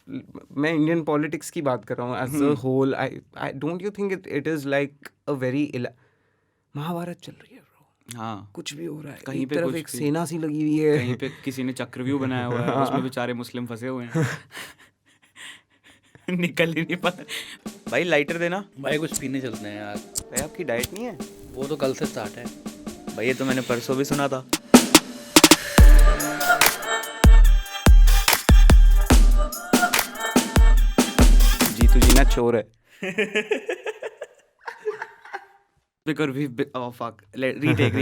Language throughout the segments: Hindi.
मैं इंडियन पॉलिटिक्स की बात कर रहा हूँ as a whole. I don't you think it is like a very Mahabharat चल रही है bro. हाँ, कुछ भी हो रहा है, कहीं एक पे तरफ कुछ एक भी, सेना सी लगी हुई है. कहीं पे किसी ने चक्रव्यूह बनाया हुआ है, उसमें बेचारे मुस्लिम फंसे हुए हैं. निकल ही नहीं पाता. भाई लाइटर देना. भाई कुछ पीने चलते हैं यार. भाई आपकी डाइट नहीं है? वो तो कल से स्टार्ट है. भाई ये तो मैंने परसों भी सुना था. जीतू जी ना चोर है. Because oh fuck, retake.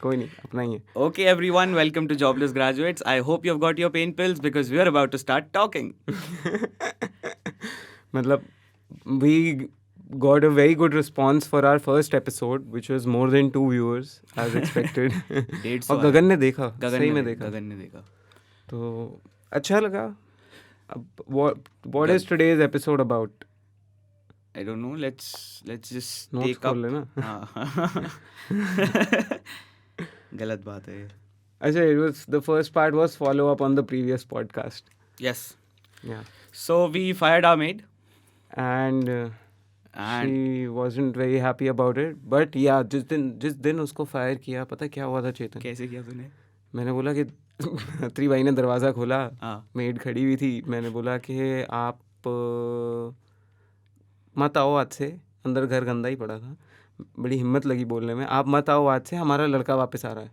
कोई नहीं, अपना ही है. Okay everyone, welcome to Jobless Graduates. I hope you've got your pain pills because we are about to start talking. मतलब we got a very good response for our first episode which was more than 2 viewers as expected. 150 और गगन ने देखा, सही में देखा. गगन ने देखा. तो अच्छा लगा. अब what is today's episode about? I don't know, let's just Notes take up. खोल लेना. हाँ. गलत बात है ये. अच्छा, it was the first part was follow up on the previous podcast. Yes. Yeah. So we fired our maid. And And she wasn't very happy about it. But yeah, जिस दिन उसको फायर किया, पता क्या हुआ था चेतन? कैसे किया तूने? मैंने बोला कि अत्री भाई ने दरवाज़ा खोला, हाँ. मेड खड़ी हुई थी. मैंने बोला कि आप मत आओ आज से, अंदर घर गंदा ही पड़ा था. बड़ी हिम्मत लगी बोलने में, आप मत आओ आज से, हमारा लड़का वापस आ रहा है.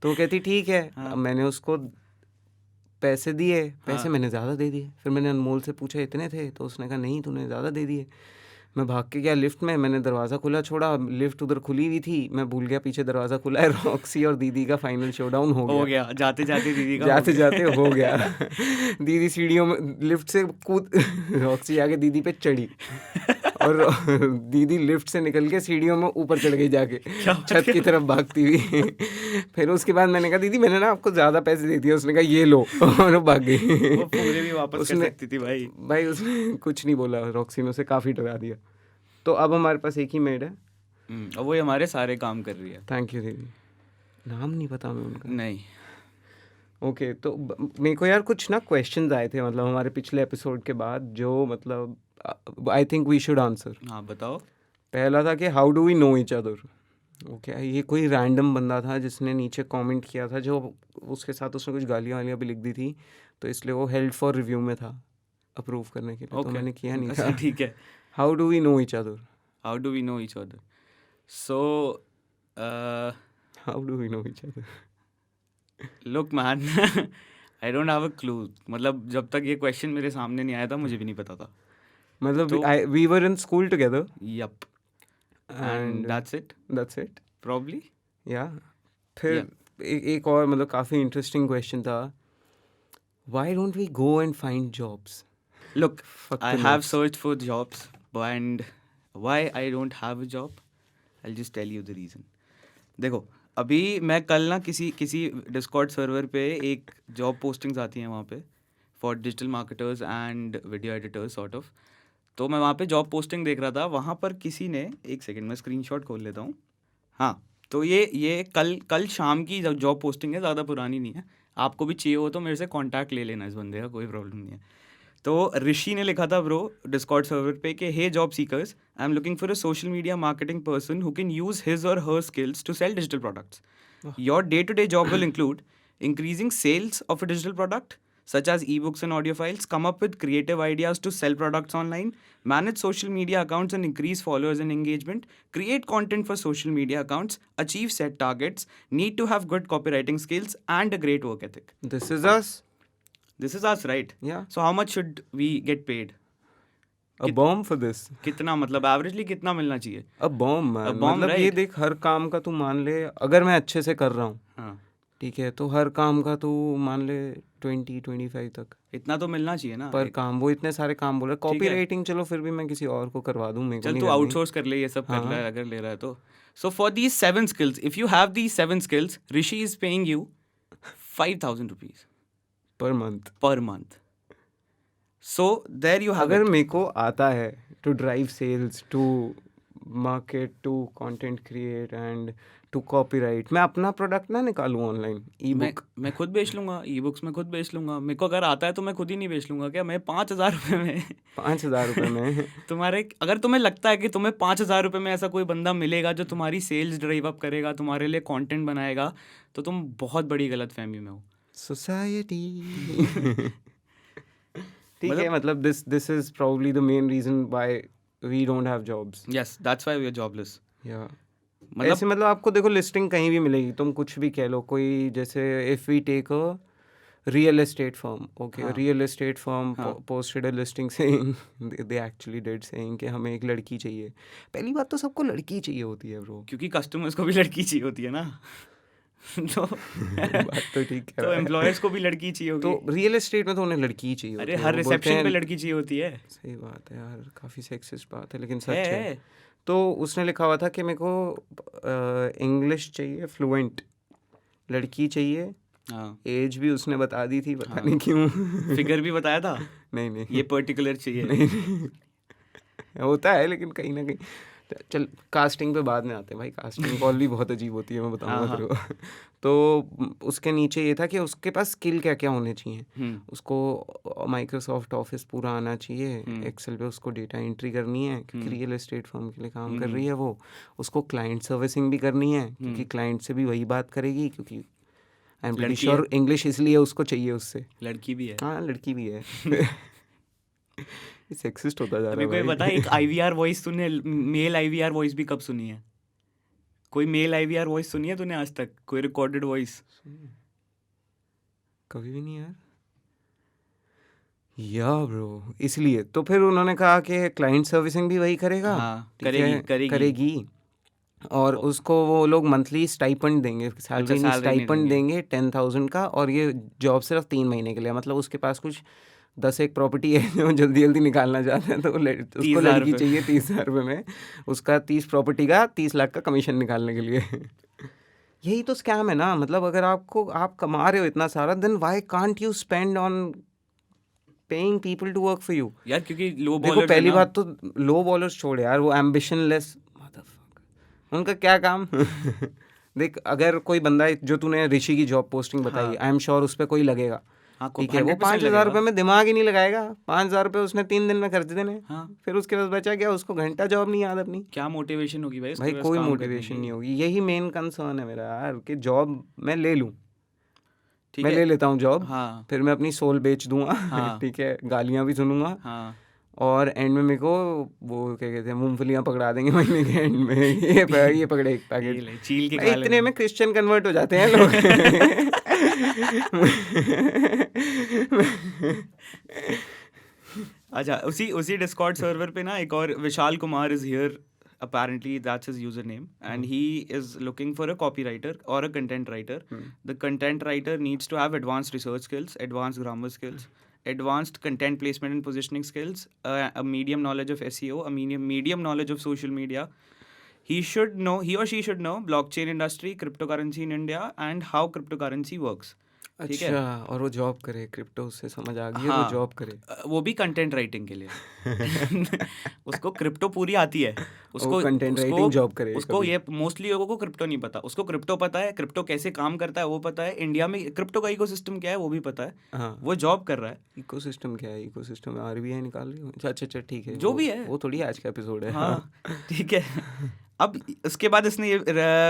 तो कहती ठीक है. अब मैंने उसको पैसे दिए, पैसे मैंने ज़्यादा दे दिए. फिर मैंने अनमोल से पूछा इतने थे, तो उसने कहा नहीं तूने ज़्यादा दे दिए. मैं भाग के गया लिफ्ट में, मैंने दरवाज़ा खुला छोड़ा, लिफ्ट उधर खुली हुई थी, मैं भूल गया पीछे दरवाज़ा खुला है. रॉक्सी और दीदी का फाइनल शोडाउन हो गया. जाते जाते दीदी का जाते जाते हो गया. दीदी सीढ़ियों में लिफ्ट से कूद, रॉक्सी आके दीदी पे चढ़ी और दीदी लिफ्ट से निकल के सीढ़ियों में ऊपर चढ़ गई जाके, छत की तरफ भागती हुई. फिर उसके बाद मैंने कहा दीदी मैंने ना आपको ज़्यादा पैसे दे दिए. उसने कहा ये लो, और वो भाग गई. वो पूरे भी वापस कर सकती थी भाई. भाई उसने कुछ नहीं बोला, रॉक्सी ने उसे काफ़ी डरा दिया. तो अब हमारे पास एक ही मेड है. और वो हमारे सारे काम कर रही है. थैंक यू दीदी. नाम नहीं पता मैं उनका. नहीं. ओके, तो मेरे को यार कुछ ना क्वेश्चंस आए थे मतलब हमारे पिछले एपिसोड के बाद, जो मतलब I think we should answer. हाँ बताओ. पहला था कि how do we know each other. Okay, ये कोई रैंडम बंदा था जिसने नीचे कमेंट किया था, जो उसके साथ उसने कुछ गालियाँ वालियाँ भी लिख दी थी, तो इसलिए वो हेल्ड फॉर रिव्यू में था, अप्रूव करने के लिए. तो मैंने किया नहीं था. ठीक है. How do we know each other. How do we know each other. So how do we know each other. Look man, I don't have a clue. मतलब जब तक ये क्वेश्चन मेरे सामने नहीं आया था मुझे भी नहीं पता था. मतलब we were in school together. Yup. And that's it probably. या फिर एक और मतलब काफ़ी इंटरेस्टिंग क्वेश्चन था. Why don't we go and find jobs. Look, I have searched for jobs, and why I don't have a job, I'll just tell you the reason. देखो, अभी मैं कल ना किसी डिस्कॉर्ड सर्वर पे एक जॉब पोस्टिंग्स आती हैं वहाँ पे for digital marketers and video editors sort of. तो मैं वहाँ पे जॉब पोस्टिंग देख रहा था. वहाँ पर किसी ने, एक सेकेंड मैं स्क्रीनशॉट खोल लेता हूँ. हाँ, तो ये कल शाम की जॉब पोस्टिंग है, ज़्यादा पुरानी नहीं है. आपको भी चाहिए हो तो मेरे से कॉन्टैक्ट ले लेना इस बंदे का, कोई प्रॉब्लम नहीं है. तो ऋषि ने लिखा था ब्रो डिस्कॉर्ड सर्वर पे कि hey job seekers, I am looking for a social media marketing person who can use his or her skills to sell digital products. Your day to day job will include increasing sales of a digital product such as ebooks and audio files, come up with creative ideas to sell products online, manage social media accounts and increase followers and engagement, create content for social media accounts, achieve set targets, need to have good copywriting skills and a great work ethic. This is us. This is us, right? Yeah. So how much should we get paid? A bomb for this. कितना मतलब एवरेजली कितना मिलना चाहिए? A bomb man. मतलब right? ये देख, हर काम का तू मान ले, अगर मैं अच्छे से कर रहा हूँ, हाँ, ठीक है, तो हर काम का तू मान ले 20-25 तक इतना तो मिलना चाहिए ना पर काम. वो इतने सारे काम बोल रहा है. कॉपी राइटिंग चलो फिर भी मैं किसी और को करवा दूँ, मेरे को चल नहीं तू करनी. आउटसोर्स कर ले, ये सब कर ले अगर ले रहा है तो. So for these 7 skills, if you have these 7 skills, Rishi is paying you 5,000 rupees per month. per month. So there you have अगर it. मेरे को आता है to drive sales, to market to content create and to copyright. मैं अपना प्रोडक्ट ना निकालूँ ऑनलाइन ई बुक मैं खुद बेच लूंगा, ई बुक्स में खुद बेच लूंगा। मेरे को अगर आता है तो मैं खुद ही नहीं बेच लूंगा क्या? मैं 5,000 रुपये में 5,000 रुपये में तुम्हारे, अगर तुम्हें लगता है कि तुम्हें 5,000 रुपये में ऐसा कोई बंदा मिलेगा जो तुम्हारी सेल्स ड्राइव अप करेगा, तुम्हारे लिए कंटेंट बनाएगा, तो तुम बहुत बड़ी गलतफहमी में हो। सोसाइटी ठीक है, मतलब this is probably the main reason why we don't have jobs. Yes, that's why we are jobless. या मतलब ऐसे मतलब आपको देखो लिस्टिंग कहीं भी मिलेगी, तुम कुछ भी कह लो, कोई जैसे if we take a real estate firm, okay, real estate firm posted a listing saying, they actually did saying कि हमें एक लड़की चाहिए। पहली बात तो सबको लड़की चाहिए होती है ब्रो, क्योंकि कस्टमर्स को भी लड़की चाहिए होती है ना। तो बात तो ठीक है। तो एम्प्लॉयर्स को भी लड़की चाहिए होगी। तो रियल एस्टेट में तो उन्हें लड़की ही चाहिए होती अरे है, हर वो बोलते रिसेप्शन हैं। पे लड़की चाहिए होती है। सही बात है यार, काफ़ी सेक्सिस्ट बात है लेकिन सच है। तो उसने लिखा हुआ था कि मेरे को इंग्लिश चाहिए फ्लुएंट, लड़की चाहिए, हाँ, एज भी उसने बता दी थी, पता नहीं क्यों। फिगर भी बताया था, नहीं नहीं ये पर्टिकुलर चाहिए। नहीं होता है लेकिन कहीं ना कहीं। चल कास्टिंग पे बाद में आते हैं भाई, कास्टिंग कॉल भी बहुत अजीब होती है, मैं बताऊंगा तेरे को। तो उसके नीचे ये था कि उसके पास स्किल क्या क्या होने चाहिए। उसको माइक्रोसॉफ्ट ऑफिस पूरा आना चाहिए, एक्सेल पे उसको डेटा एंट्री करनी है क्योंकि रियल एस्टेट फर्म के लिए काम कर रही है वो। उसको क्लाइंट सर्विसिंग भी करनी है क्योंकि क्लाइंट से भी वही बात करेगी, क्योंकि I am pretty sure English इसलिए उसको चाहिए उससे। लड़की भी है। हाँ लड़की भी है। सेक्सिस्ट होता जा रहा है अभी कोई भाई। बता, एक आईवीआर वॉइस तूने, मेल आईवीआर वॉइस भी कब सुनी है? कोई मेल आईवीआर वॉइस सुनी है तूने आज तक? कोई रिकॉर्डेड वॉइस? कभी भी नहीं यार। या ब्रो, इसलिए तो फिर उन्होंने कहा कि क्लाइंट सर्विसिंग भी वही करेगा। हाँ, ठीक है, करेगी और उसको वो लोग मंथली स्टाइपेंड देंगे, सैलरी नहीं स्टाइपेंड देंगे 10,000 का, और ये जॉब सिर्फ 3 महीने के लिए। मतलब उसके पास कुछ 10 प्रॉपर्टी है जो जल्दी जल्दी निकालना चाहते हैं, तो उसको लड़की चाहिए 30,000 रुपये में, उसका 30 प्रॉपर्टी का 30 लाख का कमीशन निकालने के लिए। यही तो स्कैम है ना। मतलब अगर आप कमा रहे हो इतना सारा, then why can't you spend on paying people to work for you यार, क्योंकि लो देखो बॉलर्स पहली बात तो लो बॉलर्स छोड़ यार, वो एम्बिशनलेस मदरफकर, उनका क्या काम। देख अगर कोई बंदा, जो तूने ऋषि की जॉब पोस्टिंग बताई, आई एम श्योर उस पर कोई लगेगा, ठीक है, वो 5,000 रुपये में दिमाग ही नहीं लगाएगा। 5,000 रुपये उसने 3 दिन में खर्च देने, फिर उसके पास बचा क्या? उसको घंटा जॉब नहीं याद अपनी। क्या मोटिवेशन होगी भाई? भाई कोई मोटिवेशन नहीं होगी। यही मेन कंसर्न है मेरा यार, कि जॉब मैं ले लूँ, मैं ले लेता हूँ जॉब, फिर मैं अपनी सोल बेच दूंगा, ठीक है, गालियाँ भी सुनूंगा, और एंड में मेरे को वो क्या कहते हैं, मूंगफलियाँ पकड़ा देंगे महीने के एंड में। ये पकड़े एक पैकेट चील के, इतने में क्रिश्चियन कन्वर्ट हो जाते हैं लोग। अच्छा, उसी डिस्कॉर्ड सर्वर पे ना एक और Vishal Kumar is here, apparently that's his username, and he is looking for a copywriter or a content writer. The content writer needs to have advanced research skills, advanced grammar skills, advanced content placement and positioning skills, a medium knowledge of SEO, a medium knowledge of social media. He or she should know blockchain industry, cryptocurrency in India, and how cryptocurrency works. अच्छा, और वो जॉब करे क्रिप्टो से, समझ आ गई। वो जॉब करे, वो भी कंटेंट राइटिंग के लिए। उसको क्रिप्टो पूरी आती है, उसको कंटेंट राइटिंग जॉब करे। उसको ये मोस्टली लोगों को क्रिप्टो नहीं पता, उसको क्रिप्टो पता है, क्रिप्टो कैसे काम करता है वो पता है, इंडिया में क्रिप्टो का इकोसिस्टम क्या है वो भी पता है, वो जॉब कर रहा है। इकोसिस्टम क्या है? इकोसिस्टम RBI निकाल रही है। अच्छा ठीक है, जो भी है वो थोड़ी आज का एपिसोड है। हाँ ठीक है। अब उसके बाद इसने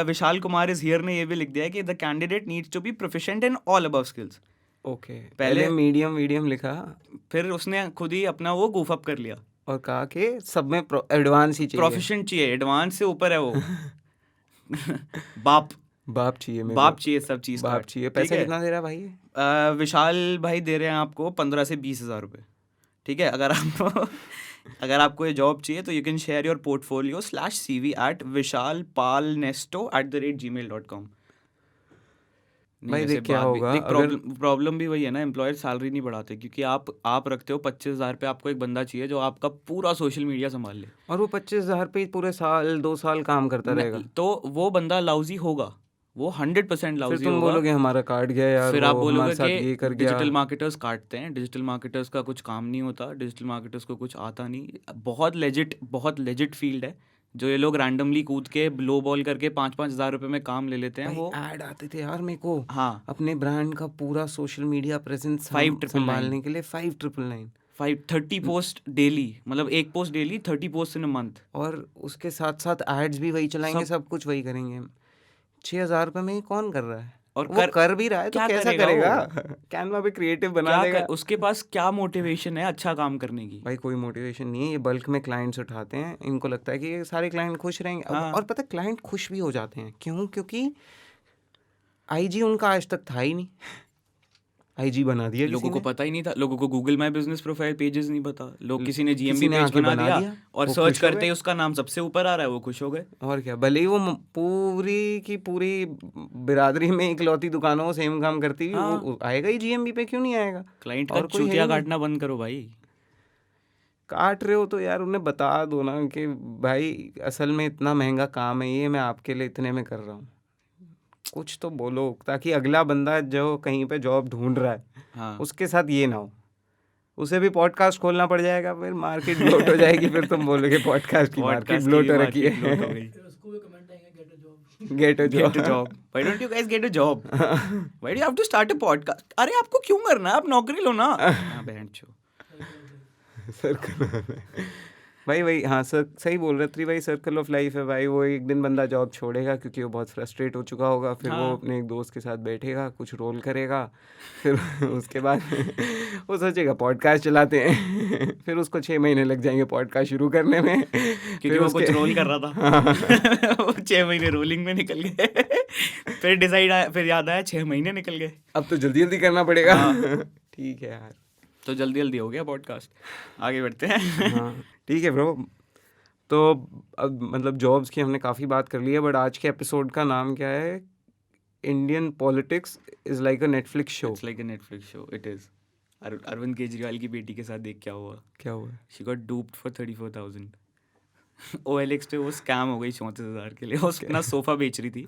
विशाल कुमार इज हियर ने ये भी लिख दिया है कि the candidate needs to be proficient in all above skills. Okay, पहले मीडियम लिखा, फिर उसने खुद ही अपना वो goof up कर लिया और कहा कि सब में एडवांस ही चाहिए, प्रोफिशिएंट चाहिए, एडवांस से ऊपर है वो। बाप चाहिए सब चीज, बाप चाहिए। पैसा कितना दे रहा है भाई? विशाल भाई दे रहे हैं आपको 15 से 20,000 रुपये। ठीक है, अगर आपको ये जॉब चाहिए तो you can share your portfolio /CV at vishalpalnesto@gmail.com। भाई देख क्या होगा, प्रॉब्लम भी वही है ना, एम्प्लॉयर सैलरी नहीं बढ़ाते क्योंकि आप रखते हो 25,000 पे, आपको एक बंदा चाहिए जो आपका पूरा सोशल मीडिया संभाल ले, और वो 25,000 पे पूरे साल 2 साल काम करता रहेगा, तो वो बंदा लाउजी होगा, वो 100% लाउजी होगा। तुम बोलोगे हमारा काट गया यार, फिर आप बोलोगे कि डिजिटल मार्केटर्स काटते हैं, डिजिटल मार्केटर्स का कुछ काम नहीं होता, डिजिटल मार्केटर्स को कुछ आता नहीं। बहुत लेजिट फील्ड है जो ये लोग रैंडमली कूद के लो बॉल करके 5-5 हज़ार रुपए में काम ले लेते हैं वो ऐड आते थे यार मेरे को हाँ अपने ब्रांड का पूरा सोशल मीडिया प्रेजेंस 5,999 संभालने के लिए 5,999 30 पोस्ट डेली, मतलब एक post daily 30 post in a month. और उसके साथ साथ एड्स भी वही चलाएंगे, सब कुछ वही करेंगे। 6,000 रुपये में ये कौन कर रहा है? और वो कर भी रहा है तो क्या कैसा करेगा करेगा? कैनवा पे क्रिएटिव बना क्या देगा। उसके पास क्या मोटिवेशन है अच्छा काम करने की? भाई कोई मोटिवेशन नहीं है, ये बल्क में क्लाइंट्स उठाते हैं, इनको लगता है कि ये सारे क्लाइंट खुश रहेंगे। हाँ। और पता है क्लाइंट खुश भी हो जाते हैं, क्यों? क्योंकि आईजी उनका आज तक था ही नहीं, आईजी बना दिया लोगों किसी को ने। पता ही नहीं था, लोगों को Google my business profile pages नहीं पता, लोग किसी ने किसी जीएमबी ने पेज आके बना बना दिया दिया, और वो सर्च खुश हो करते गए। ही उसका नाम सबसे ऊपर आ रहा है, वो खुश हो गए। और क्या, भले ही वो पूरी की पूरी बिरादरी में इकलौती दुकानों सेम काम करती हुई, हाँ। वो आएगा ही जीएमबी पे, क्यों नहीं आएगा? क्लाइंट का और कोई है चूतिया ही नहीं। काटना बंद करो भाई। काट रहे हो तो यार उन्हें बता दो ना कि भाई असल में इतना महंगा काम है ये, मैं आपके लिए इतने में कर रहा हूँ। कुछ तो बोलो ताकि अगला बंदा जो कहीं पे जॉब ढूंढ रहा है हाँ उसके साथ ये ना हो। उसे भी पॉडकास्ट खोलना पड़ जाएगा, फिर मार्केट ब्लोट हो जाएगी, फिर तुम बोलोगे पॉडकास्ट की मार्केट पॉडकास्ट ब्लोट हो रखी bloat हो है। गई। Get a Get a job. job. Why don't you guys get a job? Why do you have to start a podcast? अरे आपको क्यों करना है, आप नौकरी लो ना। हाँ बहन चो। भाई वही, हाँ सर सही बोल रहे भाई, सर्कल ऑफ लाइफ है भाई। वो एक दिन बंदा जॉब छोड़ेगा क्योंकि वो बहुत फ्रस्ट्रेट हो चुका होगा, फिर वो हाँ। अपने एक दोस्त के साथ बैठेगा, कुछ रोल करेगा, फिर उसके बाद वो सोचेगा पॉडकास्ट चलाते हैं। फिर उसको 6 महीने लग जाएंगे पॉडकास्ट शुरू करने में, क्योंकि वो कुछ रोल कर रहा था। वो 6 महीने रोलिंग में निकल गए। फिर डिसाइड आया, फिर याद आया 6 महीने निकल गए, अब तो जल्दी जल्दी करना पड़ेगा। हाँ। ठीक है यार, तो जल्दी जल्दी हो गया पॉडकास्ट। आगे बढ़ते हैं। हाँ ठीक है ब्रो। तो अब मतलब जॉब्स की हमने काफ़ी बात कर ली है, बट आज के एपिसोड का नाम क्या है? Indian politics is like a Netflix show. It's like a Netflix show, it is. Arvind Kejriwal की बेटी के साथ देख क्या हुआ? क्या हुआ? She got duped for 34,000। OLX पे वो स्कैम हो गई 34,000 के लिए। वो अपना सोफा बेच रही थी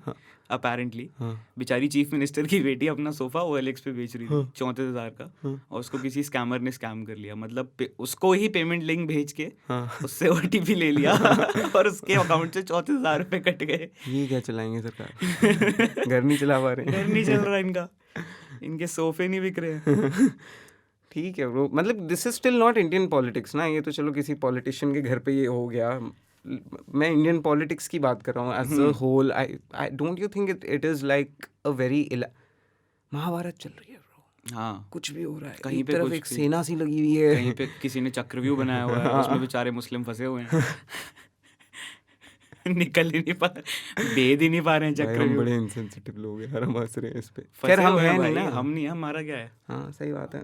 अपेरेंटली। हाँ बेचारी चीफ मिनिस्टर की बेटी अपना सोफा OLX पे बेच रही थी 34,000 का, हाँ। और उसको किसी स्कैमर ने स्कैम कर लिया। मतलब उसको ही पेमेंट लिंक भेज के हाँ। उससे OTP ले लिया और उसके अकाउंट से 34,000 रुपये कट गए। ये क्या चलाएंगे सरकार? घर नहीं चला पा रहे घर नहीं चल रहा इनका, इनके सोफे नहीं बिक रहे हैं। ठीक है ब्रो, मतलब this is still not Indian politics ना, ये तो चलो किसी पॉलिटिशियन के घर पे ये हो गया। मैं इंडियन पॉलिटिक्स की बात कर रहा हूँ as a whole. I don't you think it is like a very Mahabharat चल रही है ब्रो, हाँ कुछ भी हो रहा है, कहीं एक पे तरफ कुछ एक भी। सेना सी लगी हुई है, कहीं पे किसी ने चक्रव्यूह बनाया हुआ है, उसमें बेचारे मुस्लिम फंसे हुए हैं। निकल ही नहीं पा, भेद ही नहीं पा रहे हैं भाई हम चक्रव्यूह। बड़े इनसेंसिटिव लोग हैं यार, हम हंस रहे हैं इस पे। फंसे खैर हम हुए हैं हैं नहीं भाई, ना, हम नहीं, हमारा क्या है? हाँ सही बात है,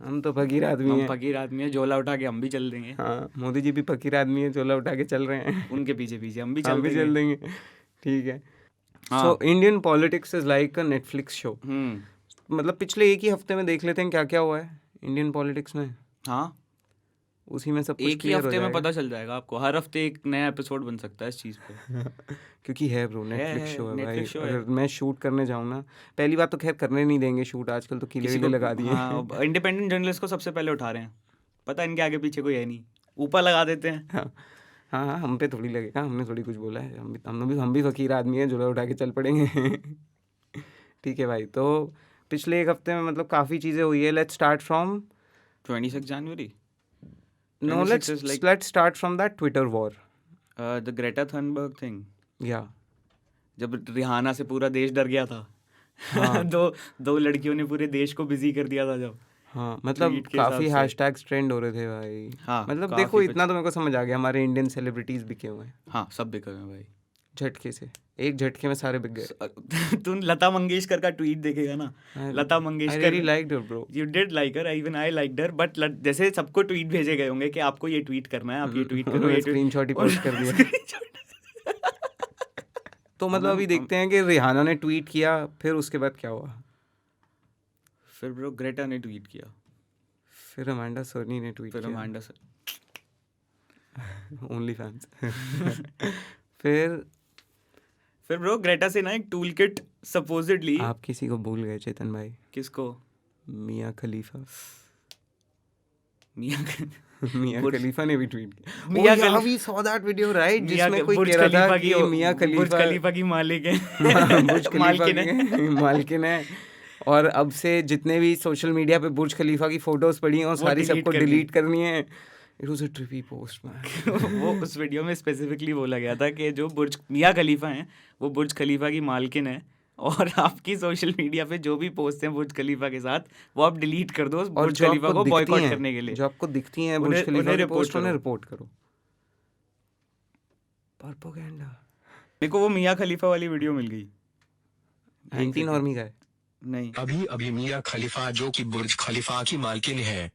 हम तो फकीर आदमी हम हैं। फकीर आदमी है, झोला उठा के हम भी चल देंगे। हाँ मोदी जी भी फकीर आदमी है, झोला उठा के चल रहे हैं, उनके पीछे पीछे हम भी हम चल भी देंगे। चल देंगे। ठीक है। हाँ। So Indian politics is like a Netflix show. मतलब पिछले एक ही हफ्ते में देख लेते हैं क्या क्या हुआ है इंडियन पॉलिटिक्स में, हाँ उसी में सब कुछ एक ही क्लियर हो हफ्ते में जाएगा। पता चल जाएगा आपको। हर हफ्ते एक नया एपिसोड बन सकता है इस चीज़ पे। क्योंकि है ब्रो नेटफ्लिक्स शो है भाई। Netflix show है। अगर मैं शूट करने जाऊँ ना, पहली बात तो खैर करने नहीं देंगे शूट, आजकल तो किले किसी विले को लगा दिए। हाँ, इंडिपेंडेंट जर्नलिस्ट को सबसे पहले उठा रहे हैं, पता है इनके आगे पीछे कोई है नहीं, ऊपर लगा देते हैं। हाँ हाँ हाँ, हम पे थोड़ी लगेगा, हमने थोड़ी कुछ बोला है, हम भी फकीर आदमी हैं, झोला उठा के चल पड़ेंगे। ठीक है भाई, तो पिछले एक हफ्ते में मतलब काफ़ी चीज़ें हुई है। Let's start from 26 January. No 26 is like let's start from that Twitter war. The Greta Thunberg thing, या जब रिहाना से पूरा देश डर गया था। हाँ। दो लड़कियों ने पूरे देश को बिजी कर दिया था जब। हाँ मतलब Tweet के हिसाब काफ़ी से। हैशटैग्स ट्रेंड हो रहे थे भाई। हाँ, मतलब काफी देखो कुछ। इतना तो मेरे को समझ आ गया, हमारे इंडियन सेलिब्रिटीज़ बिके हुए हैं हाँ सब बिक गए भाई। झटके से, एक झटके में सारे बिक गए। तू लता मंगेशकर का ट्वीट देखेगा ना, लता I really Mangeshkar liked her bro. You did like her, even I liked her, but जैसे सबको ट्वीट भेजे गए होंगे कि आपको ये ट्वीट करना है, आप ये ट्वीट करो, ये स्क्रीनशॉट ही पोस्ट कर दिया। तो मतलब अभी देखते हैं कि रिहाना ने ट्वीट किया, फिर उसके बाद क्या हुआ? फिर ब्रो ग्रेटा ने ट्वीट किया, फिर अमांडा सोनी ने ट्वीट फिर किया, अमांडा सर, ओनली फैंस। फिर ब्रो ग्रेटा से ना एक टूल किट सपोजिडली। आप किसी को भूल गए चेतन भाई, किसको? मियाँ खलीफा। मियां बुर्ज- खलीफा ने भी ट्वीट किया। मियां Oh yeah, खली- we saw that video, right? मियां जिसमें ख- कोई बुर्ज कह रहा था खलीफा कि ये मियां बुर्ज खलीफा खलीफा की मालिक है। बुर्ज खलीफा मालकिन है। की मालकिन है, और अब से जितने भी सोशल मीडिया पे बुर्ज खलीफा की फोटोज पड़ी हैं वो सारी delete सबको करनी। डिलीट करनी है। It was a trippy post man. वो उस वीडियो में स्पेसिफिकली बोला गया था कि जो बुर्ज मियां खलीफा हैं वो बुर्ज खलीफा की मालकिन है, और आपकी सोशल मीडिया पे जो भी पोस्ट हैं बुर्ज खलीफा के साथ वो आप डिलीट कर दो और बुर्ज जो खलीफा आपको को दिखती बॉयकॉट हैं, करने के लिए। जो आपको दिखती हैं बुर्ज उन्हें- खलीफा उन्हें की report पोस्ट, उन्हें करो। रिपोर्ट करो। प्रोपेगेंडा। मेरे को वो मियां खलीफा वाली वीडियो मिल गई। एंटी नॉर्मी का है। नहीं, अभी अभी मियां खलीफा जो कि बुर्ज खलीफा की मालकिन है,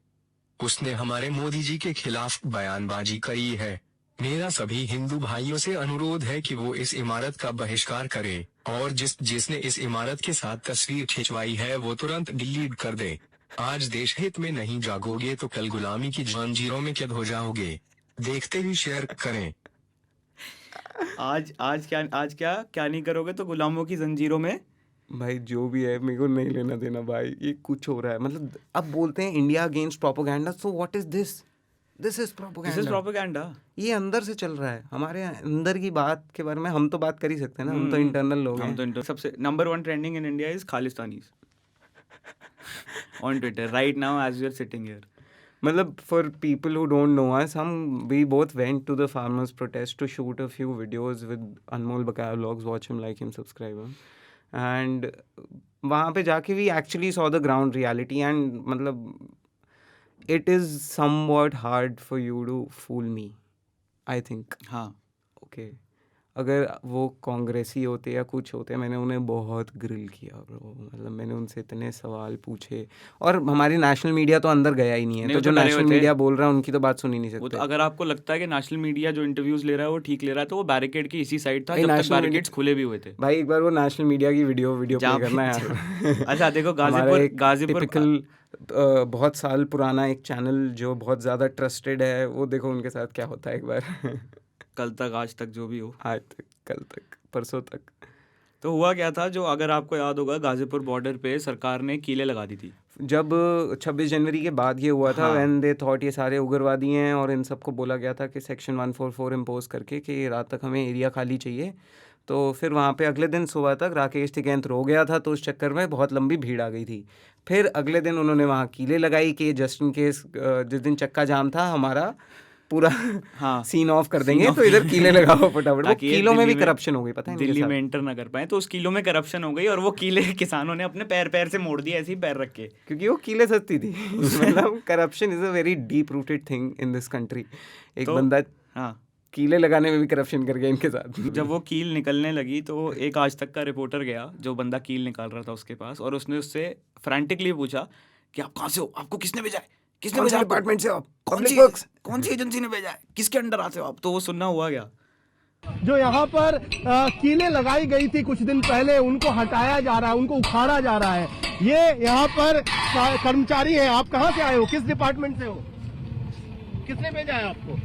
उसने हमारे मोदी जी के खिलाफ बयानबाजी करी है। मेरा सभी हिंदू भाइयों से अनुरोध है कि वो इस इमारत का बहिष्कार करे, और जिसने इस इमारत के साथ तस्वीर खिंचवाई है वो तुरंत डिलीट कर दे। आज देश हित में नहीं जागोगे तो कल गुलामी की जंजीरों में कैद हो जाओगे। देखते ही शेयर करें। आज क्या नहीं करोगे तो गुलामों की जंजीरों में। भाई जो भी है मेरे को नहीं लेना देना भाई, ये कुछ हो रहा है। मतलब अब बोलते हैं India against propaganda, so what is this? This is this is propaganda. Propaganda. ये अंदर से चल रहा है, हमारे अंदर की बात के बारे में हम तो बात कर ही सकते हैं ना, हम तो इंटरनल लोग हम हैं। तो सबसे number 1 trending in India is Khalistanis on Twitter right now as we are sitting here. मतलब for people who don't know us, हम we both went to the farmers protest to shoot a few videos with Anmol Bakaya vlogs, watch him, like him, subscribe him. And वहाँ पे जाके we actually saw the ground reality, and मतलब it is somewhat hard for you to fool me, I think. हाँ, ओके, अगर वो कांग्रेसी होते या कुछ होते, मैंने उन्हें बहुत ग्रिल किया ब्रो। मतलब मैंने उनसे इतने सवाल पूछे, और हमारी नेशनल मीडिया तो अंदर गया ही नहीं है, नहीं, तो वो जो तो डरे नेशनल हुए थे। मीडिया बोल रहा है उनकी तो बात सुन ही नहीं वो तो सकते। अगर आपको लगता है कि नेशनल मीडिया जो इंटरव्यूज ले रहा है वो ठीक ले रहा है तो वो बैरिकेड की इसी साइड था भाई, जब तक national बैरिकेड्स खुले भी हुए थे। भाई एक बार वो नेशनल मीडिया की वीडियो जहाँ प्ले पे- करना है यार। अच्छा देखो, हमारा एक गाजीपुर typical, बहुत साल पुराना एक चैनल जो बहुत ज़्यादा ट्रस्टेड है, वो देखो उनके साथ क्या होता है एक बार। कल तक आज तक जो भी हो, आज तक, कल तक, परसों तक। तो हुआ क्या था, जो अगर आपको याद होगा गाजीपुर बॉर्डर पे सरकार ने कीलें लगा दी थी। जब 26 जनवरी के बाद ये हुआ था, हाँ। व्हेन दे थॉट ये सारे उग्रवादी हैं, और इन सबको बोला गया था कि सेक्शन 144 इम्पोज करके कि रात तक हमें एरिया खाली चाहिए। तो फिर वहाँ पे अगले दिन सुबह तक राकेश टिकैत रो गया था, तो उस चक्कर में बहुत लंबी भीड़ आ गई थी। फिर अगले दिन उन्होंने वहाँ कीलें लगाई कि जस्ट इन केस जिस दिन चक्का जाम था हमारा पूरा हाँ, सीन ऑफ कर देंगे, off। तो इधर कीलें लगाओ फटाफट। वो ताकि ये कीलों में भी दिल्ली में- करप्शन हो गई, पता है इनके दिल्ली साथ। में एंटर ना कर पाए, तो उस किलो में करप्शन हो गई और वो कीले किसानों ने अपने पैर से मोड़ दिए, ऐसे ही पैर रख के। क्योंकि वो कीलें सस्ती थी। मतलब corruption is a very deep rooted thing in this country. एक तो- बंदा हाँ, कीले लगाने में भी करप्शन कर गया इनके साथ। जब वो कील निकलने लगी तो एक आज तक का रिपोर्टर गया, जो बंदा कील निकाल रहा था उसके पास, और उसने उससे फ्रैंटिकली पूछा कि आप कहाँ से हो, आपको किसने भेजा है, किसने भेजा आपको? डिपार्टमेंट से आप? कौन सी एजेंसी ने भेजा है, किसके अंडर आते हो आप? तो वो सुनना हुआ क्या। जो यहाँ पर कीलें लगाई गई थी कुछ दिन पहले, उनको हटाया जा रहा है, उनको उखाड़ा जा रहा है। ये यहाँ पर कर्मचारी हैं। आप कहाँ से आए हो, किस डिपार्टमेंट से हो, किसने भेजा है आपको,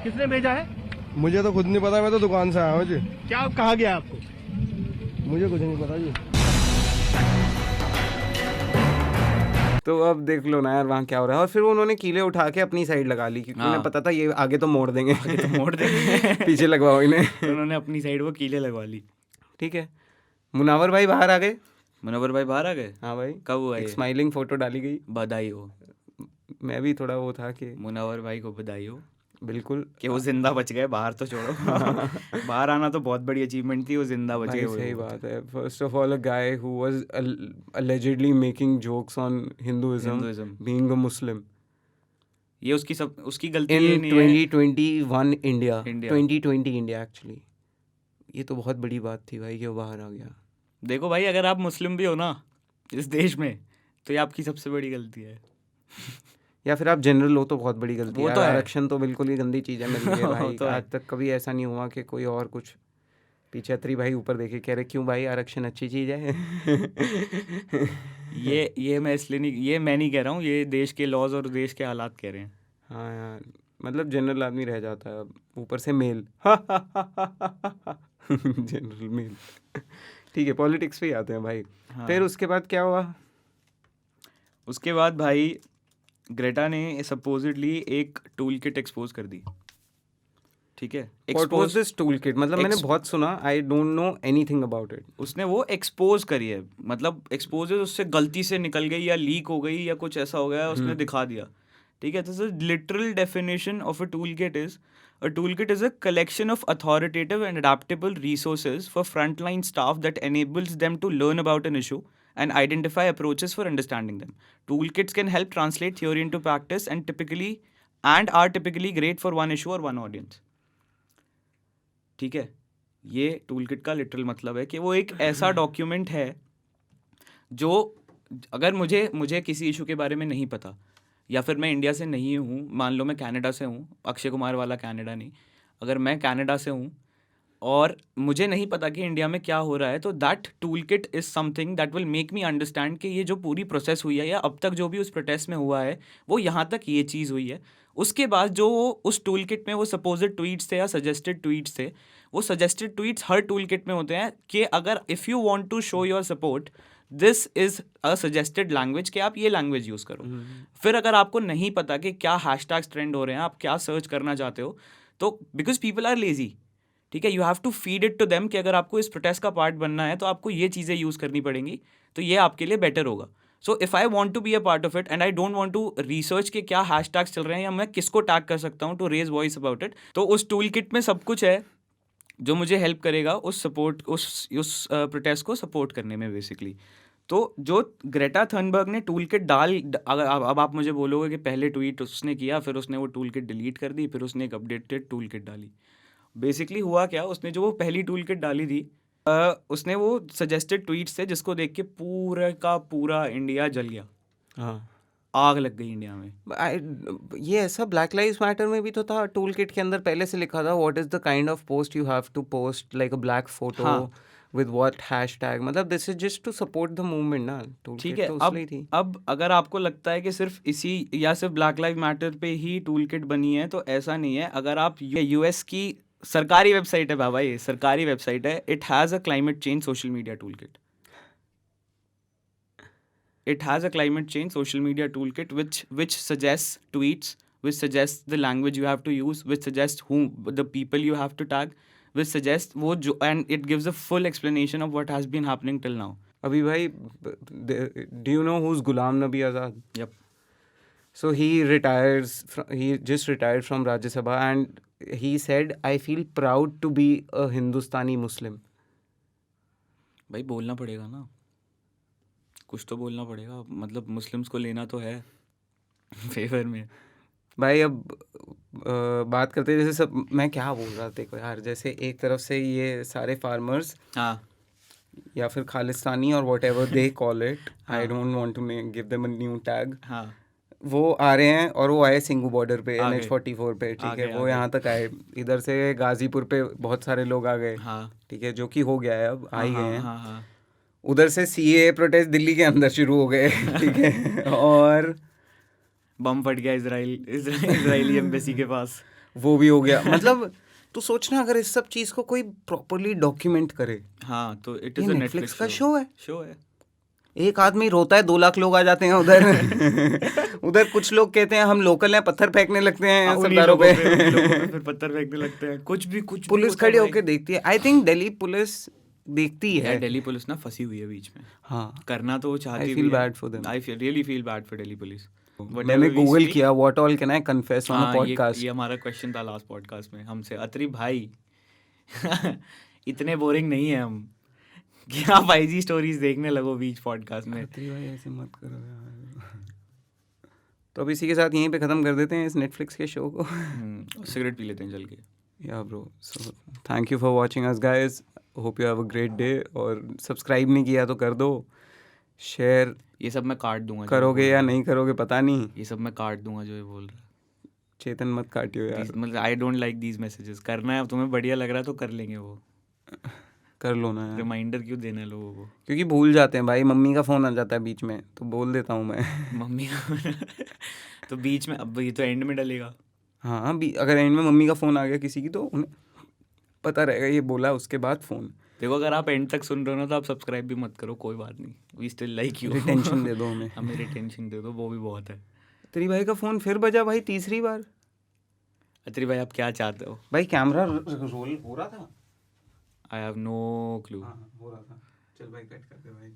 किसने भेजा है? मुझे तो खुद नहीं पता, मैं तो दुकान से आया हूँ जी। क्या कहा गया आपको? मुझे कुछ नहीं पता जी। तो अब देख लो ना यार वहाँ क्या हो रहा है। और फिर उन्होंने कीले उठा के अपनी साइड लगा ली, क्योंकि उन्हें पता था ये आगे तो मोड़ देंगे। तो मोड़ देंगे। पीछे लगवाओ इन्हें। तो उन्होंने अपनी साइड वो कीले लगवा ली। ठीक है, मुनावर भाई बाहर आ गए। मुनव्वर भाई बाहर आ गए। हाँ भाई, कब हुआ एक ये? स्माइलिंग फोटो डाली गई। बधाई हो, मैं भी थोड़ा वो था कि मुनव्वर भाई को बधाई हो बिल्कुल कि वो जिंदा बच गए। बाहर तो छोड़ो, बाहर आना तो बहुत बड़ी अचीवमेंट थी, वो जिंदा बच भाई, गए। सही बात है। First of all, a guy who was allegedly making jokes on Hinduism Hinduism. being a Muslim ये उसकी गलती in ये नहीं है। 2021 India, India. 2020 India actually, ये तो बहुत बड़ी बात थी भाई कि वो बाहर आ गया। देखो भाई, अगर आप मुस्लिम भी हो ना इस देश में, तो ये आपकी सबसे बड़ी गलती है। या फिर आप जनरल हो तो बहुत बड़ी गलती वो है। तो है। आरक्षण तो बिल्कुल ही गंदी चीज़ है मिल गई है वो भाई। तो है। आज तक कभी ऐसा नहीं हुआ कि कोई और कुछ पीछे अत्री भाई ऊपर देखे कह रहे क्यों भाई आरक्षण अच्छी चीज़ है। ये मैं इसलिए नहीं, ये मैं नहीं कह रहा हूँ, ये देश के लॉज और देश के हालात कह रहे हैं। हाँ यार, मतलब जनरल आदमी रह जाता है, ऊपर से मेल। General mail. ठीक है, पॉलिटिक्स पे ही आते हैं भाई। हाँ। फिर उसके बाद क्या हुआ? उसके बाद भाई ग्रेटा ने सपोजिटली एक टूल किट एक्सपोज कर दी, ठीक है? What was this toolkit? मतलब मैंने बहुत सुना, I don't know anything about it. उसने वो एक्सपोज करी है, मतलब एक्सपोज उससे गलती से निकल गई या लीक हो गई या कुछ ऐसा हो गया, उसने दिखा दिया, ठीक है? तो literal definition of a tool kit is a toolkit is a collection of authoritative and adaptable resources for frontline staff that enables them to learn about an issue and identify approaches for understanding them. Toolkits can help translate theory into practice and are typically great for one issue or one audience. ठीक है, ये टूलकिट का लिटरल मतलब है कि वो एक ऐसा डॉक्यूमेंट है जो अगर मुझे किसी इशू के बारे में नहीं पता, या फिर मैं इंडिया से नहीं हूँ, मान लो मैं कनाडा से हूँ, अक्षय कुमार वाला कनाडा नहीं, अगर मैं कनाडा से हूँ और मुझे नहीं पता कि इंडिया में क्या हो रहा है, तो that tool kit is something that will make me understand कि ये जो पूरी प्रोसेस हुई है या अब तक जो भी उस प्रोटेस्ट में हुआ है वो यहाँ तक ये चीज़ हुई है। उसके बाद जो उस टूल किट में वो सपोजिड ट्वीट्स थे या सजेस्टेड ट्वीट्स थे, वो सजेस्टेड ट्वीट्स हर टूल किट में होते हैं कि अगर if you want to show your support, this is a suggested language कि आप ये लैंग्वेज यूज़ करो। फिर अगर आपको नहीं पता कि क्या हैशटैग्स ट्रेंड हो रहे हैं, आप क्या सर्च करना चाहते हो, तो बिकॉज पीपल आर लेजी, ठीक है, you have to feed it to them कि अगर आपको इस प्रोटेस्ट का पार्ट बनना है तो आपको ये चीज़ें यूज़ करनी पड़ेंगी, तो ये आपके लिए बेटर होगा। So if I want to be a part of it and I don't want to research के क्या हैशटैग्स चल रहे हैं या मैं किसको टैग कर सकता हूँ to raise voice about it, तो उस टूल किट में सब कुछ है जो मुझे हेल्प करेगा उस प्रोटेस्ट को सपोर्ट करने में बेसिकली। तो जो ग्रेटा थनबर्ग ने टूल किट अगर अब आप मुझे बोलोगे कि पहले ट्वीट उसने किया, फिर उसने वो टूल किट डिलीट कर दी, फिर उसने एक अपडेटेड टूल किट डाली। बेसिकली हुआ क्या, उसने जो वो पहली टूल किट डाली थी, उसने वो सजेस्टेड ट्वीट्स थे जिसको देख के पूरा का पूरा इंडिया जल गया। हाँ, आग लग गई इंडिया में। ये ऐसा ब्लैक लाइव्स मैटर में भी तो था, टूल किट के अंदर पहले से लिखा था what is the kind of post you have to post, like a black photo with what hashtag, मतलब this is just to support the movement ना। ठीक है, अब अगर आपको लगता है कि सिर्फ इसी या सिर्फ ब्लैक लाइव मैटर पे ही टूल किट बनी है, तो ऐसा नहीं है। अगर आप यूएस की सरकारी वेबसाइट है बाबा, ये सरकारी वेबसाइट है, it has a climate change social media tool kit. It has a climate change social media toolkit which suggests tweets, which suggests the language you have to use, which suggests the people you have to tag, which suggests and it gives a full explanation of what has been happening till now. अभी भाई, do you know who's Ghulam Nabi Azad? Yep. So he just retired from Rajya Sabha and he said, I feel proud to be a Hindustani Muslim. भाई बोलना पड़ेगा ना, कुछ तो बोलना पड़ेगा, मतलब मुस्लिम्स को लेना तो है फेवर में। भाई अब बात करते जैसे सब, मैं क्या बोल रहा था देखो यार, जैसे एक तरफ से ये सारे फार्मर्स, हाँ, या फिर खालिस्तानी और whatever they call it, I don't want to give them a new tag, हाँ, वो आ रहे हैं और वो आए सिंगू बॉर्डर पे NH44 पे, ठीक है, वो यहाँ तक आए, इधर से गाजीपुर पे बहुत सारे लोग आ गए, हाँ, ठीक है, जो कि हो गया है, अब आ ही गए हैं। हाँ, हाँ, उधर से CAA प्रोटेस्ट दिल्ली के अंदर शुरू हो गए, ठीक है, और बम फट गया इजरायली एम्बेसी के पास, वो भी हो गया। मतलब तू सोचना अगर इस सब चीज़ को कोई प्रॉपरली डॉक्यूमेंट करे, हाँ, तो इट इज नेटफ्लिक्स का शो है। एक आदमी रोता है, 2 लाख लोग आ जाते हैं उधर उधर कुछ लोग कहते हैं हम लोकल हैं, पत्थर फेंकने लगते हैं सरदारों पे, फिर पत्थर फेंकने लगते हैं, कुछ भी पुलिस खड़ी होकर देखती है। आई थिंक दिल्ली पुलिस देखती है, दिल्ली पुलिस ना फंसी हुई है बीच में, हाँ, करना तो वो चाहती है। I feel bad for them. I really feel bad for Delhi police. मैंने गूगल किया what all can I confess on a podcast. ये हमारा क्वेश्चन था लास्ट पॉडकास्ट में हमसे, अत्री भाई इतने बोरिंग नहीं है हम कि आप IG स्टोरीज देखने लगो बीच पॉडकास्ट में। अत्री भाई ऐसे मत करो यार। तो अब इसी के साथ यहीं पे ख़त्म कर देते हैं इस नेटफ्लिक्स के शो को। सिगरेट पी लेते हैं चल के। या bro, so thank you for watching us guys, hope you have a great day, और सब्सक्राइब नहीं किया तो कर दो, शेयर ये सब मैं काट दूंगा, करोगे या नहीं करोगे पता नहीं, ये सब मैं काट दूंगा जो ये बोल रहा है। चेतन मत काटियो यार, मतलब I don't like these messages. करना है तुम्हें बढ़िया लग रहा है तो कर लेंगे, वो कर लो ना यार, रिमाइंडर क्यों देना है लोगों को, क्योंकि भूल जाते हैं भाई, मम्मी का फ़ोन आ जाता है बीच में तो बोल देता हूँ मैं मम्मी तो बीच में, अब ये तो एंड में डलेगा। हाँ, अगर एंड में मम्मी का फ़ोन आ गया किसी की तो उन्हें पता रहेगा ये बोला, उसके बाद फ़ोन। देखो अगर आप एंड तक सुन रहे हो ना तो आप सब्सक्राइब भी मत करो, कोई बात नहीं, we still like you. Retention दे दो हमें हमें रिटेंशन दे दो, वो भी बहुत है। अत्री भाई का फोन फिर बजा भाई, तीसरी बार। अत्री भाई आप क्या चाहते हो? भाई कैमरा रोल हो रहा था। I have no clue. हाँ हो रहा था। चल भाई कट कर दे भाई।